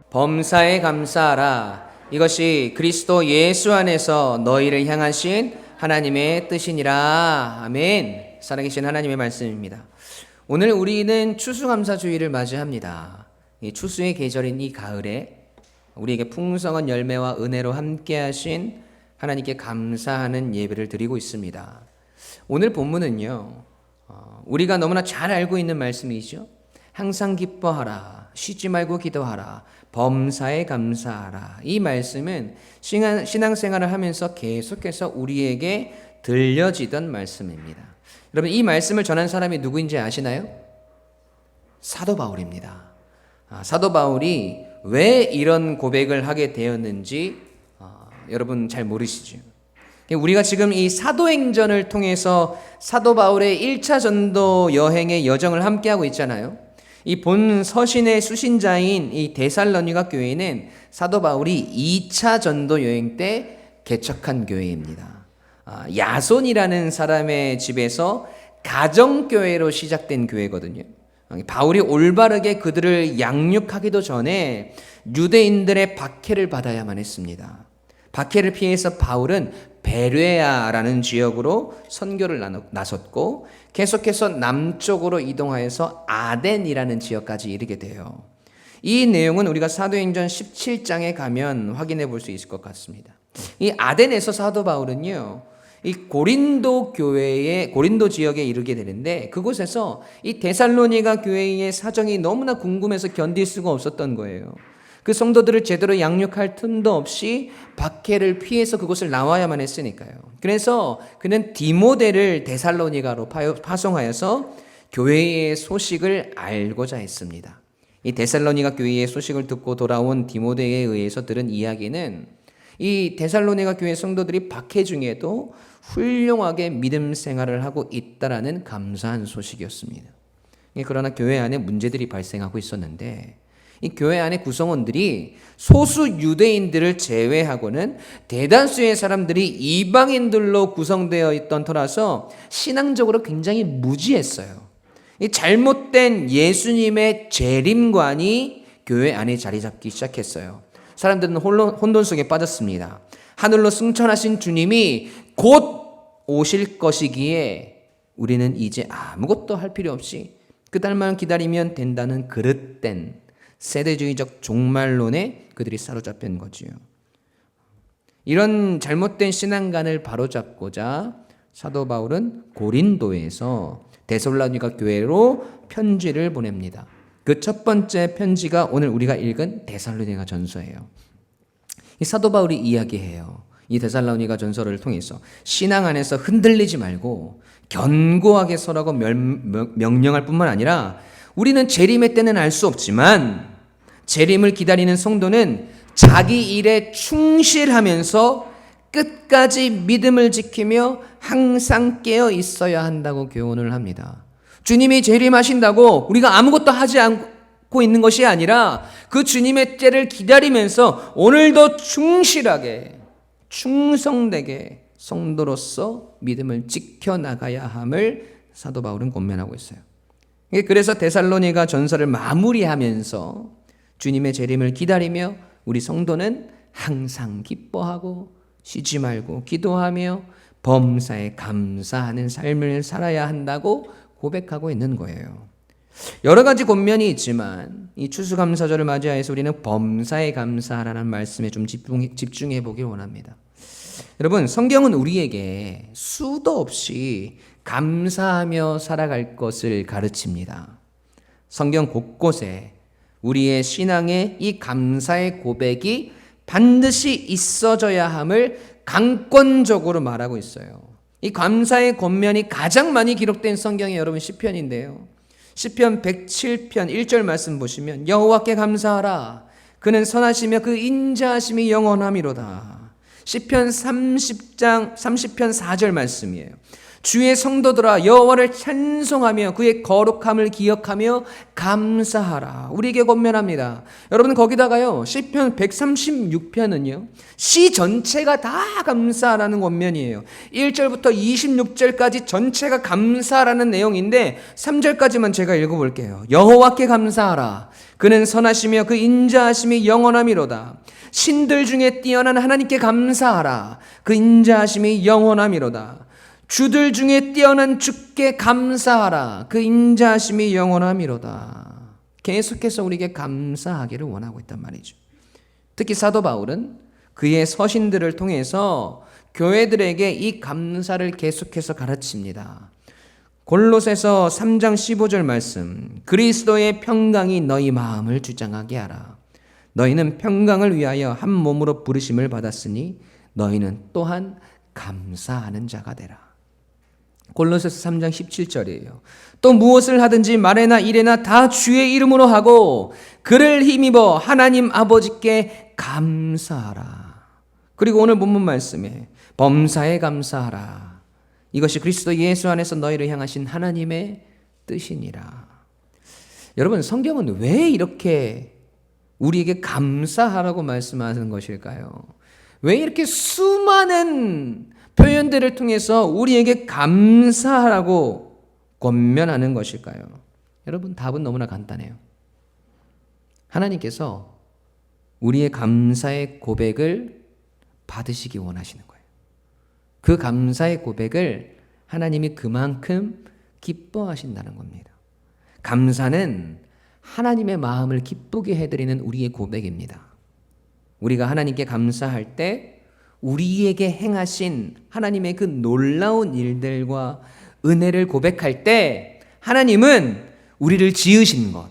범사에 감사하라. 이것이 그리스도 예수 안에서 너희를 향하신 하나님의 뜻이니라. 아멘. 살아계신 하나님의 말씀입니다. 오늘 우리는 추수감사주의를 맞이합니다. 이 추수의 계절인 이 가을에 우리에게 풍성한 열매와 은혜로 함께하신 하나님께 감사하는 예배를 드리고 있습니다. 오늘 본문은요, 우리가 너무나 잘 알고 있는 말씀이죠. 항상 기뻐하라, 쉬지 말고 기도하라, 범사에 감사하라. 이 말씀은 신앙생활을 하면서 계속해서 우리에게 들려지던 말씀입니다. 여러분, 이 말씀을 전한 사람이 누구인지 아시나요? 사도 바울입니다. 사도 바울이 왜 이런 고백을 하게 되었는지 여러분 잘 모르시죠? 우리가 지금 이 사도행전을 통해서 사도 바울의 1차 전도 여행의 여정을 함께하고 있잖아요. 이 본 서신의 수신자인 이 데살로니가 교회는 사도 바울이 2차 전도 여행 때 개척한 교회입니다. 야손이라는 사람의 집에서 가정교회로 시작된 교회거든요. 바울이 올바르게 그들을 양육하기도 전에 유대인들의 박해를 받아야만 했습니다. 박해를 피해서 바울은 베레아라는 지역으로 선교를 나섰고 계속해서 남쪽으로 이동하여서 아덴이라는 지역까지 이르게 돼요. 이 내용은 우리가 사도행전 17장에 가면 확인해 볼 수 있을 것 같습니다. 이 아덴에서 사도 바울은요, 이 고린도 지역에 이르게 되는데 그곳에서 이 데살로니가 교회의 사정이 너무나 궁금해서 견딜 수가 없었던 거예요. 그 성도들을 제대로 양육할 틈도 없이 박해를 피해서 그곳을 나와야만 했으니까요. 그래서 그는 디모데를 데살로니가로 파송하여서 교회의 소식을 알고자 했습니다. 이 데살로니가 교회의 소식을 듣고 돌아온 디모데에 의해서 들은 이야기는 이 데살로니가 교회 성도들이 박해 중에도 훌륭하게 믿음 생활을 하고 있다라는 감사한 소식이었습니다. 그러나 교회 안에 문제들이 발생하고 있었는데 이 교회 안의 구성원들이 소수 유대인들을 제외하고는 대다수의 사람들이 이방인들로 구성되어 있던 터라서 신앙적으로 굉장히 무지했어요. 이 잘못된 예수님의 재림관이 교회 안에 자리 잡기 시작했어요. 사람들은 혼돈 속에 빠졌습니다. 하늘로 승천하신 주님이 곧 오실 것이기에 우리는 이제 아무것도 할 필요 없이 그날만 기다리면 된다는 그릇된 세대주의적 종말론에 그들이 사로잡힌 거지요. 이런 잘못된 신앙관을 바로잡고자 사도 바울은 고린도에서 데살로니가 교회로 편지를 보냅니다. 그 첫 번째 편지가 오늘 우리가 읽은 데살로니가 전서예요. 이 사도 바울이 이야기해요. 이 데살로니가 전서를 통해서 신앙 안에서 흔들리지 말고 견고하게 서라고 명령할 뿐만 아니라 우리는 재림의 때는 알 수 없지만 재림을 기다리는 성도는 자기 일에 충실하면서 끝까지 믿음을 지키며 항상 깨어 있어야 한다고 교훈을 합니다. 주님이 재림하신다고 우리가 아무것도 하지 않고 있는 것이 아니라 그 주님의 때를 기다리면서 오늘도 충실하게 충성되게 성도로서 믿음을 지켜나가야 함을 사도 바울은 권면하고 있어요. 그래서 데살로니가 전서를 마무리하면서 주님의 재림을 기다리며 우리 성도는 항상 기뻐하고 쉬지 말고 기도하며 범사에 감사하는 삶을 살아야 한다고 고백하고 있는 거예요. 여러 가지 권면이 있지만 이 추수감사절을 맞이해서 우리는 범사에 감사하라는 말씀에 좀 집중해 보길 원합니다. 여러분, 성경은 우리에게 수도 없이 감사하며 살아갈 것을 가르칩니다. 성경 곳곳에 우리의 신앙의 이 감사의 고백이 반드시 있어져야 함을 강권적으로 말하고 있어요. 이 감사의 권면이 가장 많이 기록된 성경이 여러분 시편인데요. 시편 107편 1절 말씀 보시면 여호와께 감사하라. 그는 선하시며 그 인자하심이 영원함이로다. 시편 30편 4절 말씀이에요. 주의 성도들아 여호와를 찬송하며 그의 거룩함을 기억하며 감사하라. 우리에게 권면합니다. 여러분 거기다가요 시편 136편은요 시 전체가 다 감사하라는 권면이에요. 1절부터 26절까지 전체가 감사하라는 내용인데 3절까지만 제가 읽어볼게요. 여호와께 감사하라. 그는 선하시며 그 인자하심이 영원하미로다. 신들 중에 뛰어난 하나님께 감사하라. 그 인자하심이 영원하미로다. 주들 중에 뛰어난 주께 감사하라. 그 인자하심이 영원하미로다. 계속해서 우리에게 감사하기를 원하고 있단 말이죠. 특히 사도 바울은 그의 서신들을 통해서 교회들에게 이 감사를 계속해서 가르칩니다. 골로새서 3장 15절 말씀, 그리스도의 평강이 너희 마음을 주장하게 하라. 너희는 평강을 위하여 한 몸으로 부르심을 받았으니 너희는 또한 감사하는 자가 되라. 골로새서 3장 17절이에요. 또 무엇을 하든지 말에나 일에나 다 주의 이름으로 하고 그를 힘입어 하나님 아버지께 감사하라. 그리고 오늘 본문 말씀에 범사에 감사하라. 이것이 그리스도 예수 안에서 너희를 향하신 하나님의 뜻이니라. 여러분 성경은 왜 이렇게 우리에게 감사하라고 말씀하는 것일까요? 왜 이렇게 수많은 표현들을 통해서 우리에게 감사하라고 권면하는 것일까요? 여러분 답은 너무나 간단해요. 하나님께서 우리의 감사의 고백을 받으시기 원하시는 거예요. 그 감사의 고백을 하나님이 그만큼 기뻐하신다는 겁니다. 감사는 하나님의 마음을 기쁘게 해드리는 우리의 고백입니다. 우리가 하나님께 감사할 때 우리에게 행하신 하나님의 그 놀라운 일들과 은혜를 고백할 때 하나님은 우리를 지으신 것,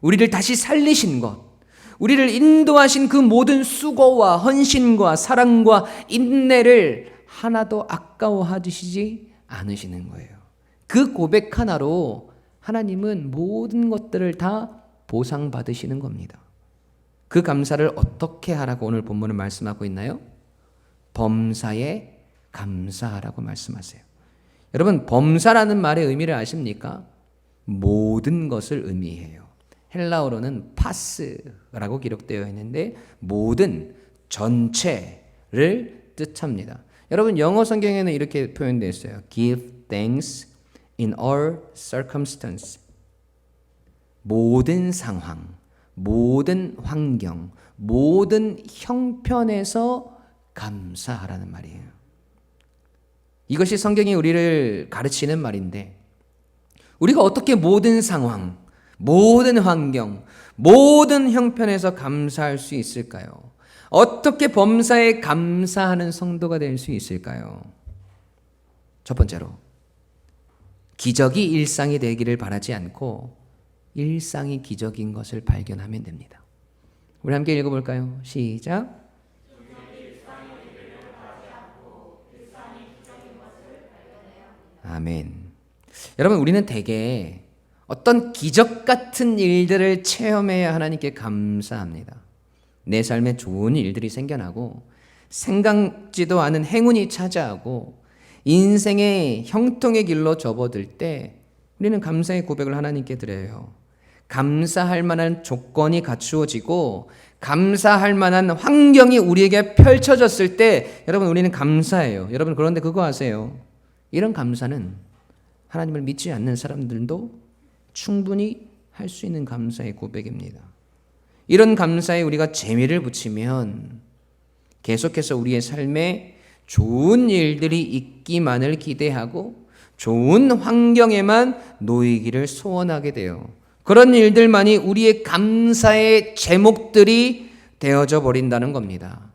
우리를 다시 살리신 것, 우리를 인도하신 그 모든 수고와 헌신과 사랑과 인내를 하나도 아까워하시지 않으시는 거예요. 그 고백 하나로 하나님은 모든 것들을 다 보상받으시는 겁니다. 그 감사를 어떻게 하라고 오늘 본문은 말씀하고 있나요? 범사에 감사하라고 말씀하세요. 여러분 범사라는 말의 의미를 아십니까? 모든 것을 의미해요. 헬라어로는 파스라고 기록되어 있는데 모든 전체를 뜻합니다. 여러분 영어 성경에는 이렇게 표현되어 있어요. Give thanks in all circumstance. 모든 상황, 모든 환경, 모든 형편에서 감사하라는 말이에요. 이것이 성경이 우리를 가르치는 말인데 우리가 어떻게 모든 상황, 모든 환경, 모든 형편에서 감사할 수 있을까요? 어떻게 범사에 감사하는 성도가 될 수 있을까요? 첫 번째로 기적이 일상이 되기를 바라지 않고 일상이 기적인 것을 발견하면 됩니다. 우리 함께 읽어볼까요? 시작. 아멘. 여러분 우리는 대개 어떤 기적 같은 일들을 체험해야 하나님께 감사합니다. 내 삶에 좋은 일들이 생겨나고 생각지도 않은 행운이 찾아오고 인생의 형통의 길로 접어들 때 우리는 감사의 고백을 하나님께 드려요. 감사할 만한 조건이 갖추어지고 감사할 만한 환경이 우리에게 펼쳐졌을 때 여러분 우리는 감사해요. 여러분 그런데 그거 아세요? 이런 감사는 하나님을 믿지 않는 사람들도 충분히 할 수 있는 감사의 고백입니다. 이런 감사에 우리가 재미를 붙이면 계속해서 우리의 삶에 좋은 일들이 있기만을 기대하고 좋은 환경에만 놓이기를 소원하게 돼요. 그런 일들만이 우리의 감사의 제목들이 되어져 버린다는 겁니다.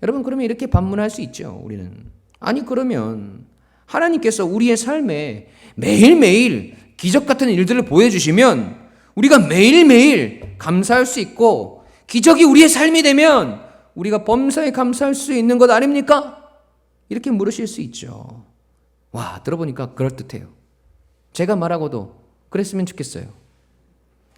여러분 그러면 이렇게 반문할 수 있죠. 우리는 아니 그러면 하나님께서 우리의 삶에 매일매일 기적 같은 일들을 보여주시면 우리가 매일매일 감사할 수 있고 기적이 우리의 삶이 되면 우리가 범사에 감사할 수 있는 것 아닙니까? 이렇게 물으실 수 있죠. 와, 들어보니까 그럴듯해요. 제가 말하고도 그랬으면 좋겠어요.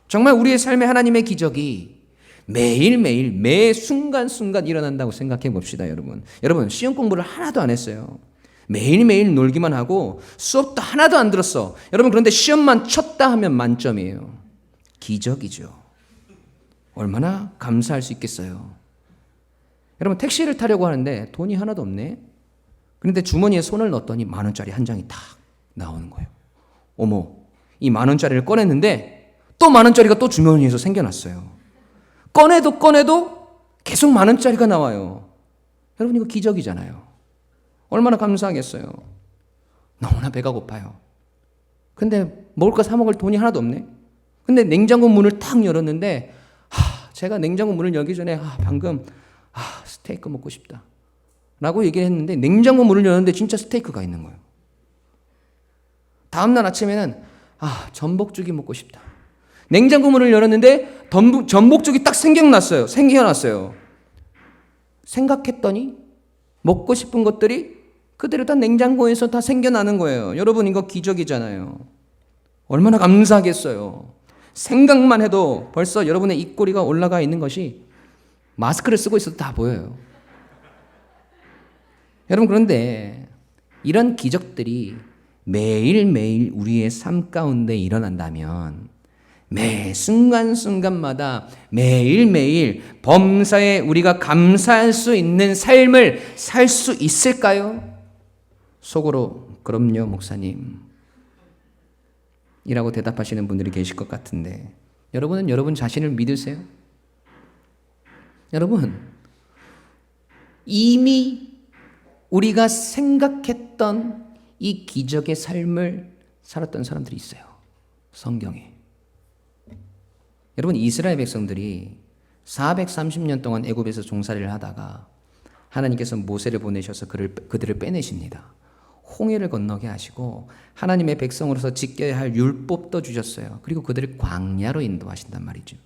정말 우리의 삶에 하나님의 기적이 매일매일 매 순간순간 일어난다고 생각해 봅시다. 여러분 시험 공부를 하나도 안 했어요. 매일매일 놀기만 하고 수업도 하나도 안 들었어. 여러분 그런데 시험만 쳤다 하면 만점이에요. 기적이죠. 얼마나 감사할 수 있겠어요. 여러분 택시를 타려고 하는데 돈이 하나도 없네. 그런데 주머니에 손을 넣었더니 10,000원짜리 한 장이 탁 나오는 거예요. 어머, 이 10,000원짜리를 꺼냈는데 또 10,000원짜리가 또 주머니에서 생겨났어요. 꺼내도 계속 10,000원짜리가 나와요. 여러분 이거 기적이잖아요. 얼마나 감사하겠어요. 너무나 배가 고파요. 근데 먹을 거 사 먹을 돈이 하나도 없네. 근데 냉장고 문을 탁 열었는데 제가 냉장고 문을 열기 전에 방금 스테이크 먹고 싶다 라고 얘기를 했는데 냉장고 문을 열었는데 진짜 스테이크가 있는 거예요. 다음날 아침에는 전복죽이 먹고 싶다. 냉장고 문을 열었는데 전복죽이 딱 생겨났어요. 생각했더니 먹고 싶은 것들이 그대로 다 냉장고에서 다 생겨나는 거예요. 여러분 이거 기적이잖아요. 얼마나 감사하겠어요. 생각만 해도 벌써 여러분의 입꼬리가 올라가 있는 것이 마스크를 쓰고 있어도 다 보여요. 여러분 그런데 이런 기적들이 매일매일 우리의 삶 가운데 일어난다면 매 순간순간마다 매일매일 범사에 우리가 감사할 수 있는 삶을 살 수 있을까요? 속으로 그럼요 목사님 이라고 대답하시는 분들이 계실 것 같은데 여러분은 여러분 자신을 믿으세요? 여러분 이미 우리가 생각했던 이 기적의 삶을 살았던 사람들이 있어요. 성경에. 여러분 이스라엘 백성들이 430년 동안 애굽에서 종살이를 하다가 하나님께서 모세를 보내셔서 그들을 빼내십니다. 홍해를 건너게 하시고 하나님의 백성으로서 지켜야 할 율법도 주셨어요. 그리고 그들을 광야로 인도하신단 말이죠.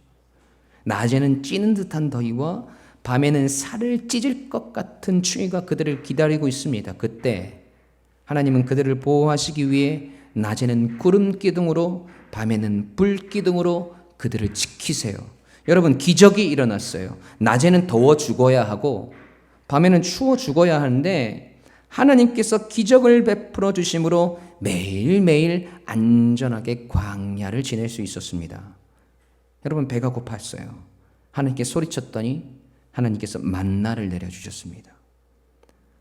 낮에는 찌는 듯한 더위와 밤에는 살을 찢을 것 같은 추위가 그들을 기다리고 있습니다. 그때 하나님은 그들을 보호하시기 위해 낮에는 구름 기둥으로 밤에는 불 기둥으로 그들을 지키세요. 여러분 기적이 일어났어요. 낮에는 더워 죽어야 하고 밤에는 추워 죽어야 하는데 하나님께서 기적을 베풀어 주심으로 매일매일 안전하게 광야를 지낼 수 있었습니다. 여러분 배가 고팠어요. 하나님께 소리쳤더니 하나님께서 만나를 내려주셨습니다.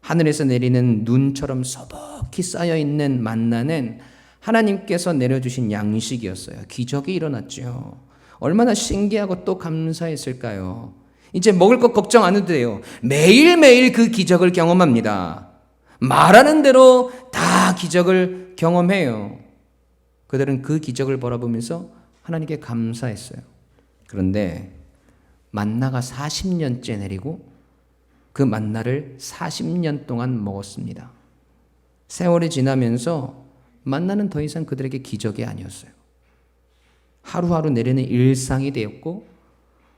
하늘에서 내리는 눈처럼 서벅히 쌓여있는 만나는 하나님께서 내려주신 양식이었어요. 기적이 일어났죠. 얼마나 신기하고 또 감사했을까요? 이제 먹을 것 걱정 안 해도 돼요. 매일매일 그 기적을 경험합니다. 말하는 대로 다 기적을 경험해요. 그들은 그 기적을 바라보면서 하나님께 감사했어요. 그런데 만나가 40년째 내리고 그 만나를 40년 동안 먹었습니다. 세월이 지나면서 만나는 더 이상 그들에게 기적이 아니었어요. 하루하루 내리는 일상이 되었고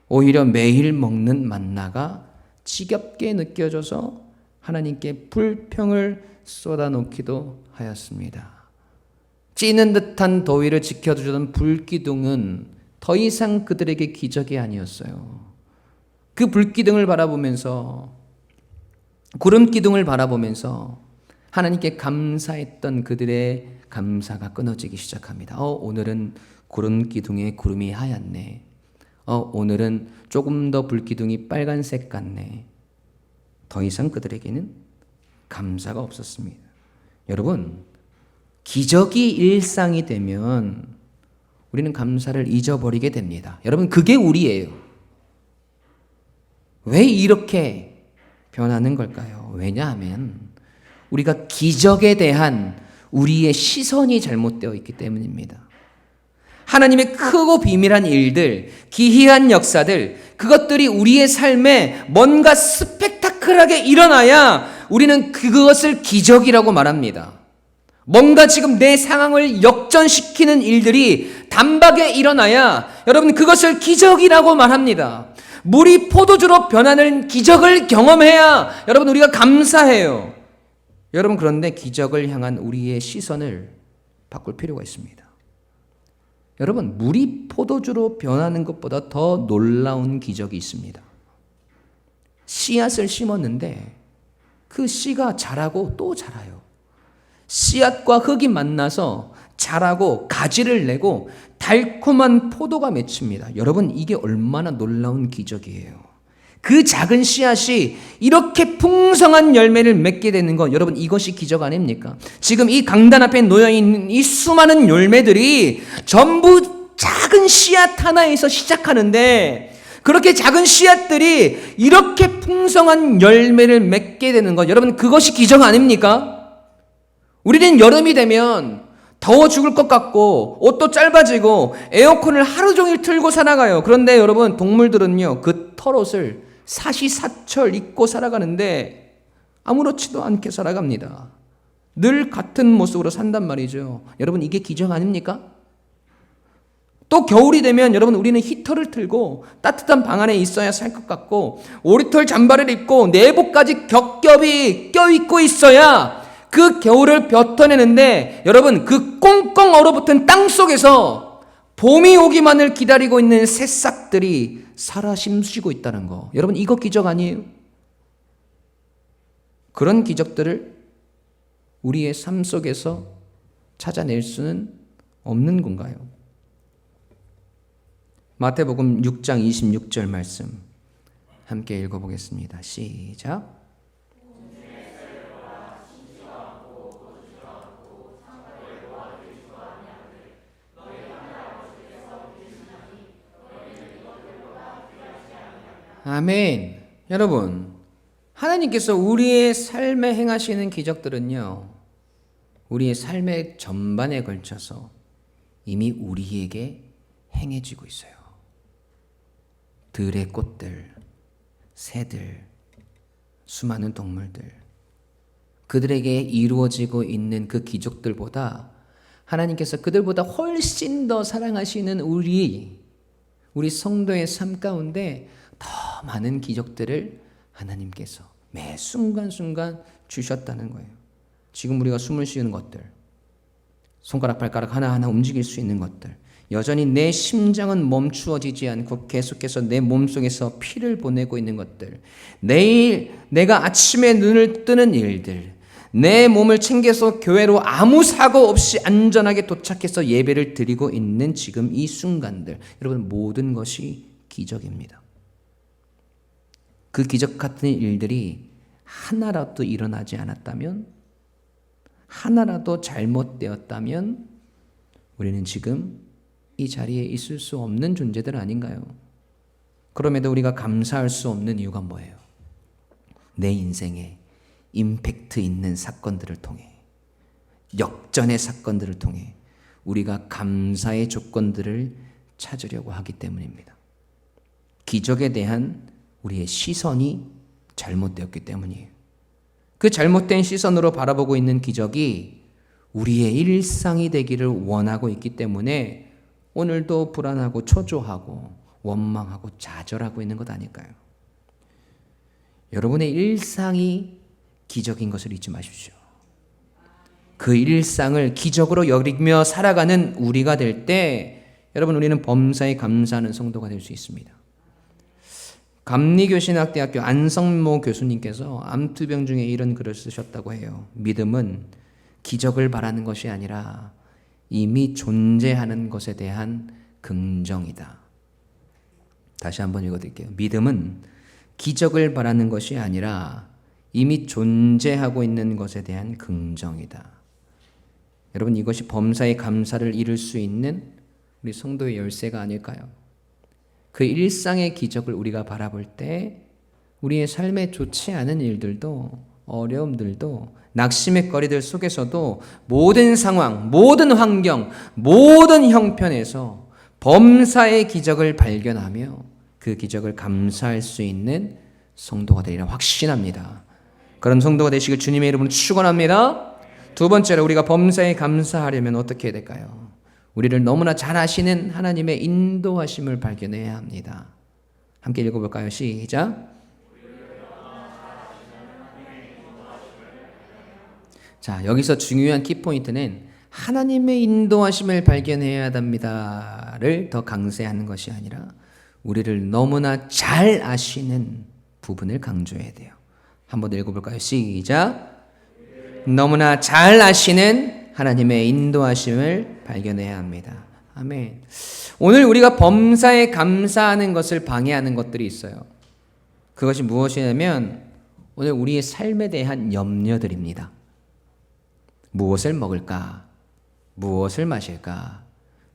오히려 매일 먹는 만나가 지겹게 느껴져서 하나님께 불평을 쏟아놓기도 하였습니다. 찌는 듯한 더위를 지켜주던 불기둥은 더 이상 그들에게 기적이 아니었어요. 그 불기둥을 바라보면서 구름기둥을 바라보면서 하나님께 감사했던 그들의 감사가 끊어지기 시작합니다. 오늘은 구름기둥에 구름이 하얗네. 오늘은 조금 더 불기둥이 빨간색 같네. 더 이상 그들에게는 감사가 없었습니다. 여러분, 기적이 일상이 되면 우리는 감사를 잊어버리게 됩니다. 여러분, 그게 우리예요. 왜 이렇게 변하는 걸까요? 왜냐하면 우리가 기적에 대한 우리의 시선이 잘못되어 있기 때문입니다. 하나님의 크고 비밀한 일들, 기이한 역사들, 그것들이 우리의 삶에 뭔가 스펙타클하게 일어나야 우리는 그것을 기적이라고 말합니다. 뭔가 지금 내 상황을 역전시키는 일들이 단박에 일어나야 여러분 그것을 기적이라고 말합니다. 물이 포도주로 변하는 기적을 경험해야 여러분 우리가 감사해요. 여러분 그런데 기적을 향한 우리의 시선을 바꿀 필요가 있습니다. 여러분 물이 포도주로 변하는 것보다 더 놀라운 기적이 있습니다. 씨앗을 심었는데 그 씨가 자라고 또 자라요. 씨앗과 흙이 만나서 자라고 가지를 내고 달콤한 포도가 맺힙니다. 여러분, 이게 얼마나 놀라운 기적이에요. 그 작은 씨앗이 이렇게 풍성한 열매를 맺게 되는 것, 여러분, 이것이 기적 아닙니까? 지금 이 강단 앞에 놓여있는 이 수많은 열매들이 전부 작은 씨앗 하나에서 시작하는데, 그렇게 작은 씨앗들이 이렇게 풍성한 열매를 맺게 되는 것, 여러분, 그것이 기적 아닙니까? 우리는 여름이 되면 더워 죽을 것 같고 옷도 짧아지고 에어컨을 하루 종일 틀고 살아가요. 그런데 여러분, 동물들은요, 그 털옷을 사시사철 입고 살아가는데 아무렇지도 않게 살아갑니다. 늘 같은 모습으로 산단 말이죠. 여러분, 이게 기적 아닙니까? 또 겨울이 되면 여러분, 우리는 히터를 틀고 따뜻한 방 안에 있어야 살 것 같고 오리털 잠바를 입고 내복까지 겹겹이 껴입고 있어야 그 겨울을 벼터내는데, 여러분, 그 꽁꽁 얼어붙은 땅 속에서 봄이 오기만을 기다리고 있는 새싹들이 살아 숨쉬고 있다는 거, 여러분, 이거 기적 아니에요? 그런 기적들을 우리의 삶 속에서 찾아낼 수는 없는 건가요? 마태복음 6장 26절 말씀 함께 읽어보겠습니다. 시작. 아멘. 여러분, 하나님께서 우리의 삶에 행하시는 기적들은요, 우리의 삶의 전반에 걸쳐서 이미 우리에게 행해지고 있어요. 들의 꽃들, 새들, 수많은 동물들, 그들에게 이루어지고 있는 그 기적들보다 하나님께서 그들보다 훨씬 더 사랑하시는 우리 성도의 삶 가운데 더 많은 기적들을 하나님께서 매 순간순간 주셨다는 거예요. 지금 우리가 숨을 쉬는 것들, 손가락 발가락 하나하나 움직일 수 있는 것들, 여전히 내 심장은 멈추어지지 않고 계속해서 내 몸속에서 피를 보내고 있는 것들, 내일 내가 아침에 눈을 뜨는 일들, 내 몸을 챙겨서 교회로 아무 사고 없이 안전하게 도착해서 예배를 드리고 있는 지금 이 순간들, 여러분, 모든 것이 기적입니다. 그 기적 같은 일들이 하나라도 일어나지 않았다면, 하나라도 잘못되었다면 우리는 지금 이 자리에 있을 수 없는 존재들 아닌가요? 그럼에도 우리가 감사할 수 없는 이유가 뭐예요? 내 인생에 임팩트 있는 사건들을 통해, 역전의 사건들을 통해 우리가 감사의 조건들을 찾으려고 하기 때문입니다. 기적에 대한 우리의 시선이 잘못되었기 때문이에요. 그 잘못된 시선으로 바라보고 있는 기적이 우리의 일상이 되기를 원하고 있기 때문에 오늘도 불안하고 초조하고 원망하고 좌절하고 있는 것 아닐까요? 여러분의 일상이 기적인 것을 잊지 마십시오. 그 일상을 기적으로 여기며 살아가는 우리가 될 때, 여러분, 우리는 범사에 감사하는 성도가 될 수 있습니다. 감리교신학대학교 안성모 교수님께서 암투병 중에 이런 글을 쓰셨다고 해요. 믿음은 기적을 바라는 것이 아니라 이미 존재하는 것에 대한 긍정이다. 다시 한번 읽어드릴게요. 믿음은 기적을 바라는 것이 아니라 이미 존재하고 있는 것에 대한 긍정이다. 여러분, 이것이 범사의 감사를 이룰 수 있는 우리 성도의 열쇠가 아닐까요? 그 일상의 기적을 우리가 바라볼 때 우리의 삶에 좋지 않은 일들도, 어려움들도, 낙심의 거리들 속에서도 모든 상황, 모든 환경, 모든 형편에서 범사의 기적을 발견하며 그 기적을 감사할 수 있는 성도가 되리라 확신합니다. 그런 성도가 되시길 주님의 이름으로 축원합니다. 두 번째로, 우리가 범사에 감사하려면 어떻게 해야 될까요? 우리를 너무나 잘 아시는 하나님의 인도하심을 발견해야 합니다. 함께 읽어볼까요? 시작. 자, 여기서 중요한 키포인트는 하나님의 인도하심을 발견해야 합니다를 더 강세하는 것이 아니라 우리를 너무나 잘 아시는 부분을 강조해야 돼요. 한번 읽어볼까요? 시작. 너무나 잘 아시는 하나님의 인도하심을 발견해야 합니다. 아멘. 오늘 우리가 범사에 감사하는 것을 방해하는 것들이 있어요. 그것이 무엇이냐면 오늘 우리의 삶에 대한 염려들입니다. 무엇을 먹을까? 무엇을 마실까?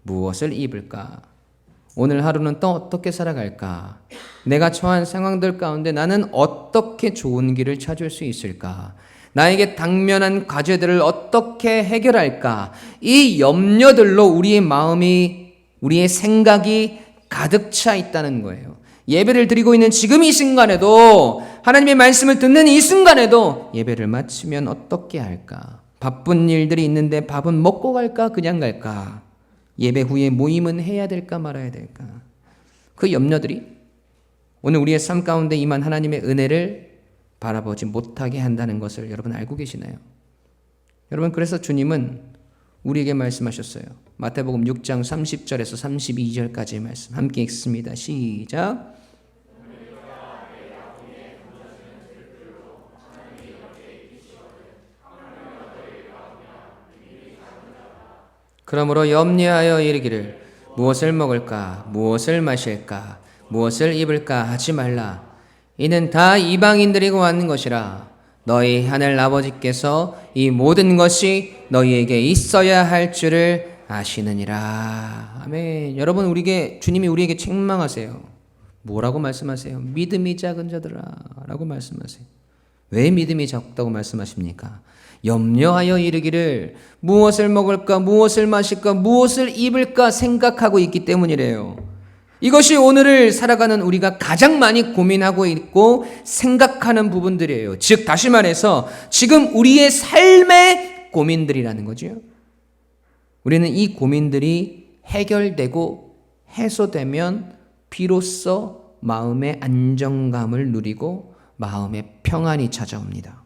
무엇을 입을까? 오늘 하루는 또 어떻게 살아갈까? 내가 처한 상황들 가운데 나는 어떻게 좋은 길을 찾을 수 있을까? 나에게 당면한 과제들을 어떻게 해결할까? 이 염려들로 우리의 마음이, 우리의 생각이 가득 차 있다는 거예요. 예배를 드리고 있는 지금 이 순간에도, 하나님의 말씀을 듣는 이 순간에도 예배를 마치면 어떻게 할까? 바쁜 일들이 있는데 밥은 먹고 갈까? 그냥 갈까? 예배 후에 모임은 해야 될까 말아야 될까? 그 염려들이 오늘 우리의 삶 가운데 임한 하나님의 은혜를 바라보지 못하게 한다는 것을 여러분 알고 계시나요? 여러분, 그래서 주님은 우리에게 말씀하셨어요. 마태복음 6장 30절에서 32절까지의 말씀 함께 읽습니다. 시작. 그러므로 염려하여 이르기를 무엇을 먹을까, 무엇을 마실까, 무엇을 입을까 하지 말라. 이는 다 이방인들이 구하는 것이라. 너희 하늘 아버지께서 이 모든 것이 너희에게 있어야 할 줄을 아시느니라. 아멘. 여러분, 주님이 우리에게 책망하세요. 뭐라고 말씀하세요? 믿음이 작은 자들아 라고 말씀하세요. 왜 믿음이 적다고 말씀하십니까? 염려하여 이르기를 무엇을 먹을까, 무엇을 마실까, 무엇을 입을까 생각하고 있기 때문이래요. 이것이 오늘을 살아가는 우리가 가장 많이 고민하고 있고 생각하는 부분들이에요. 즉, 다시 말해서 지금 우리의 삶의 고민들이라는 거죠. 우리는 이 고민들이 해결되고 해소되면 비로소 마음의 안정감을 누리고 마음의 평안이 찾아옵니다.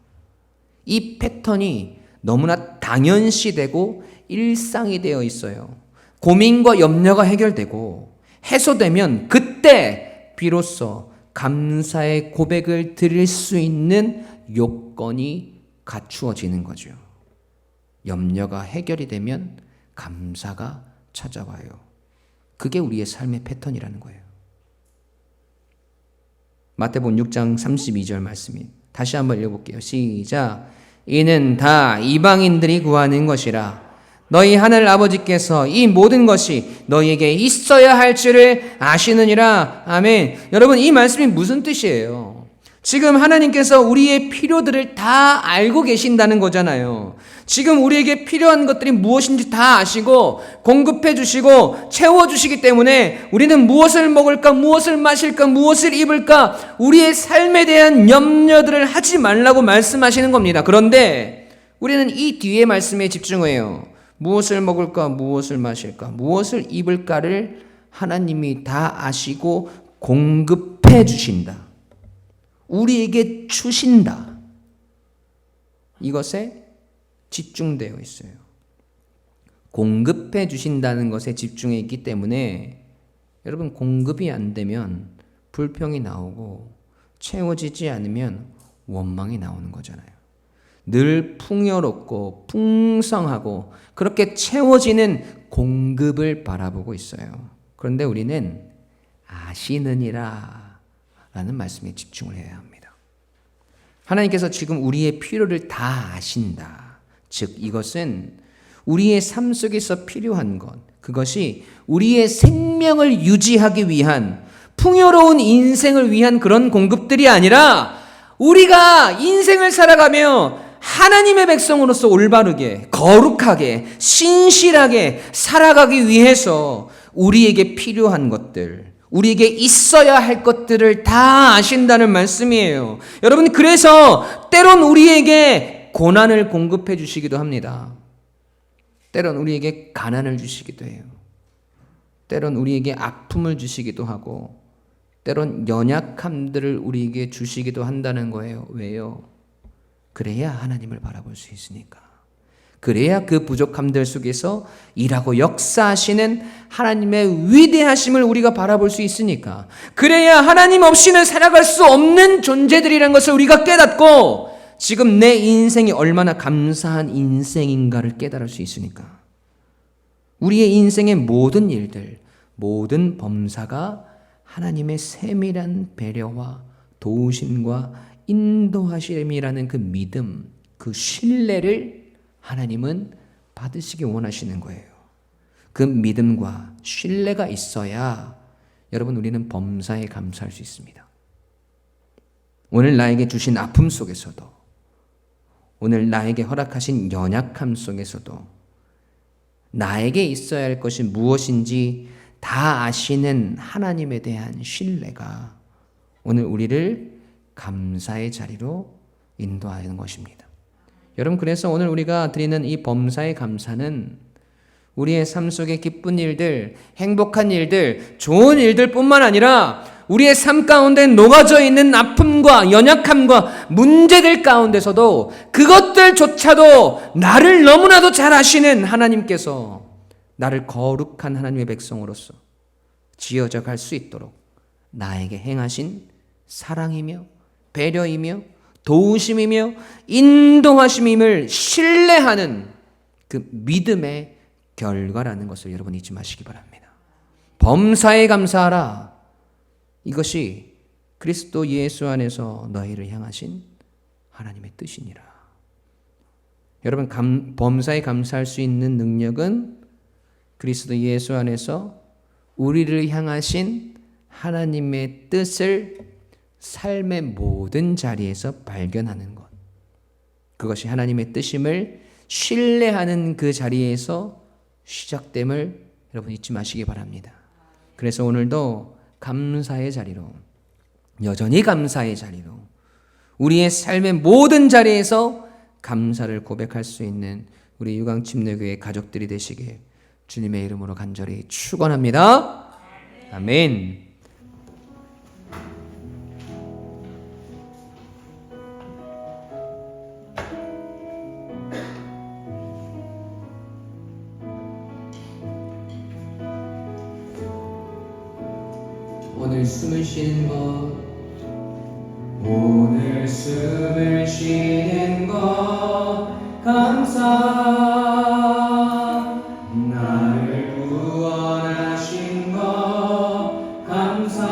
이 패턴이 너무나 당연시되고 일상이 되어 있어요. 고민과 염려가 해결되고 해소되면 그때 비로소 감사의 고백을 드릴 수 있는 요건이 갖추어지는 거죠. 염려가 해결이 되면 감사가 찾아와요. 그게 우리의 삶의 패턴이라는 거예요. 마태복음 6장 32절 말씀이 다시 한번 읽어볼게요. 시작. 이는 다 이방인들이 구하는 것이라. 너희 하늘 아버지께서 이 모든 것이 너희에게 있어야 할 줄을 아시느니라. 아멘. 여러분, 이 말씀이 무슨 뜻이에요? 지금 하나님께서 우리의 필요들을 다 알고 계신다는 거잖아요. 지금 우리에게 필요한 것들이 무엇인지 다 아시고 공급해 주시고 채워 주시기 때문에 우리는 무엇을 먹을까, 무엇을 마실까, 무엇을 입을까, 우리의 삶에 대한 염려들을 하지 말라고 말씀하시는 겁니다. 그런데 우리는 이 뒤에 말씀에 집중해요. 무엇을 먹을까, 무엇을 마실까, 무엇을 입을까를 하나님이 다 아시고 공급해 주신다. 우리에게 주신다. 이것에 집중되어 있어요. 공급해 주신다는 것에 집중해 있기 때문에 여러분, 공급이 안 되면 불평이 나오고 채워지지 않으면 원망이 나오는 거잖아요. 늘 풍요롭고 풍성하고 그렇게 채워지는 공급을 바라보고 있어요. 그런데 우리는 아시느니라 라는 말씀에 집중을 해야 합니다. 하나님께서 지금 우리의 필요를 다 아신다. 즉, 이것은 우리의 삶 속에서 필요한 것, 그것이 우리의 생명을 유지하기 위한 풍요로운 인생을 위한 그런 공급들이 아니라 우리가 인생을 살아가며 하나님의 백성으로서 올바르게, 거룩하게, 신실하게 살아가기 위해서 우리에게 필요한 것들, 우리에게 있어야 할 것들을 다 아신다는 말씀이에요. 여러분, 그래서 때론 우리에게 고난을 공급해 주시기도 합니다. 때론 우리에게 가난을 주시기도 해요. 때론 우리에게 아픔을 주시기도 하고 때론 연약함들을 우리에게 주시기도 한다는 거예요. 왜요? 그래야 하나님을 바라볼 수 있으니까. 그래야 그 부족함들 속에서 일하고 역사하시는 하나님의 위대하심을 우리가 바라볼 수 있으니까. 그래야 하나님 없이는 살아갈 수 없는 존재들이라는 것을 우리가 깨닫고 지금 내 인생이 얼마나 감사한 인생인가를 깨달을 수 있으니까. 우리의 인생의 모든 일들, 모든 범사가 하나님의 세밀한 배려와 도우심과 인도하심이라는 그 믿음, 그 신뢰를 하나님은 받으시기 원하시는 거예요. 그 믿음과 신뢰가 있어야 여러분 우리는 범사에 감사할 수 있습니다. 오늘 나에게 주신 아픔 속에서도, 오늘 나에게 허락하신 연약함 속에서도 나에게 있어야 할 것이 무엇인지 다 아시는 하나님에 대한 신뢰가 오늘 우리를 감사의 자리로 인도하는 것입니다. 여러분, 그래서 오늘 우리가 드리는 이 범사의 감사는 우리의 삶 속의 기쁜 일들, 행복한 일들, 좋은 일들 뿐만 아니라 우리의 삶 가운데 녹아져 있는 아픔과 연약함과 문제들 가운데서도 그것들조차도 나를 너무나도 잘 아시는 하나님께서 나를 거룩한 하나님의 백성으로서 지어져 갈 수 있도록 나에게 행하신 사랑이며 배려이며 도우심이며 인도하심임을 신뢰하는 그 믿음의 결과라는 것을 여러분 잊지 마시기 바랍니다. 범사에 감사하라. 이것이 그리스도 예수 안에서 너희를 향하신 하나님의 뜻이니라. 여러분, 범사에 감사할 수 있는 능력은 그리스도 예수 안에서 우리를 향하신 하나님의 뜻을 삶의 모든 자리에서 발견하는 것. 그것이 하나님의 뜻임을 신뢰하는 그 자리에서 시작됨을 여러분 잊지 마시기 바랍니다. 그래서 오늘도 감사의 자리로, 여전히 감사의 자리로, 우리의 삶의 모든 자리에서 감사를 고백할 수 있는 우리 유광침례교회 가족들이 되시길 주님의 이름으로 간절히 축원합니다. 아멘. 오늘 숨을 쉬는 것, 오늘 숨을 쉬는 것 감사. 나를 구원하신 것 감사.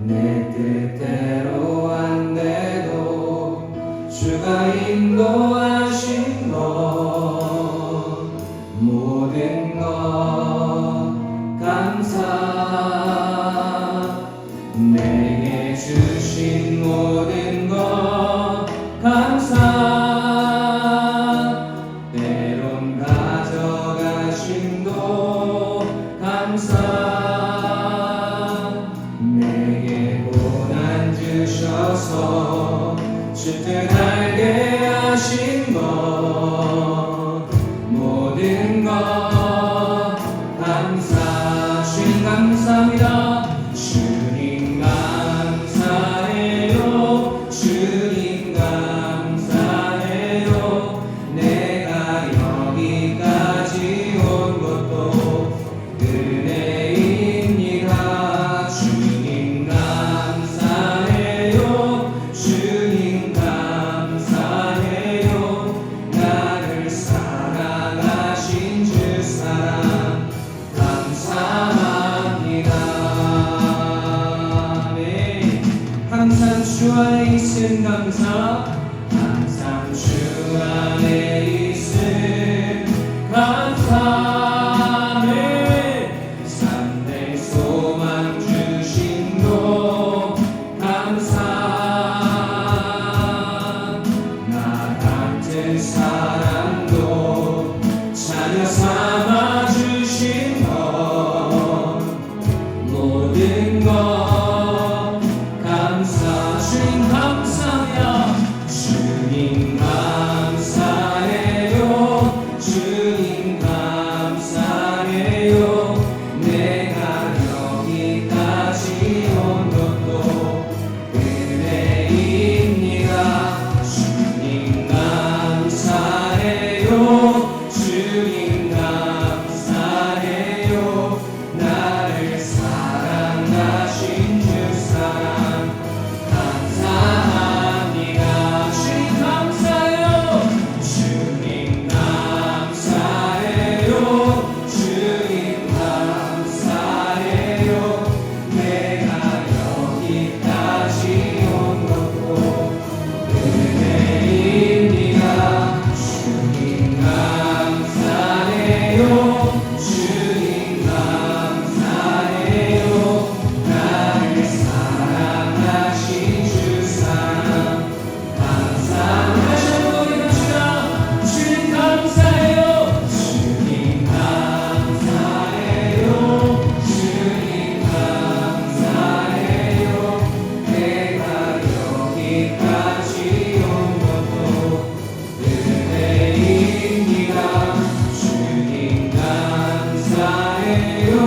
내 뜻대로 안 돼도 주가 인도하신 것, 모든 것 감사. 내게 주신 모든 것 감사. 때론 가져가심도 감사. 내게 고난 주셔서 주 뜻 알게 하신 것, 모든 것 감사. 주님 감사합니다. 주님 감사해요. 주님 감사해요. 내가 여기까지 온 것도 은혜입니다. 주님 감사해요. 주님 감사해요. 나를 사랑하신 주 사랑 감사합니다. 네. 항상 주 안에 있음 감사. 항상 주 안에 있음 감사. 네. 참된 소망 주심도 감사. 나 같은 사람도 자녀 삼아 주신 것, 모든 것 감사. 주님 감사합니다. 주님 감사해요. 주님 감사해요.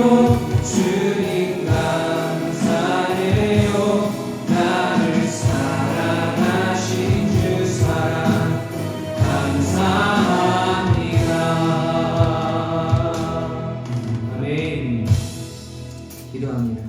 주님 감사해요. 나를 사랑하신 주 사랑 감사합니다. 아멘. 기도합니다.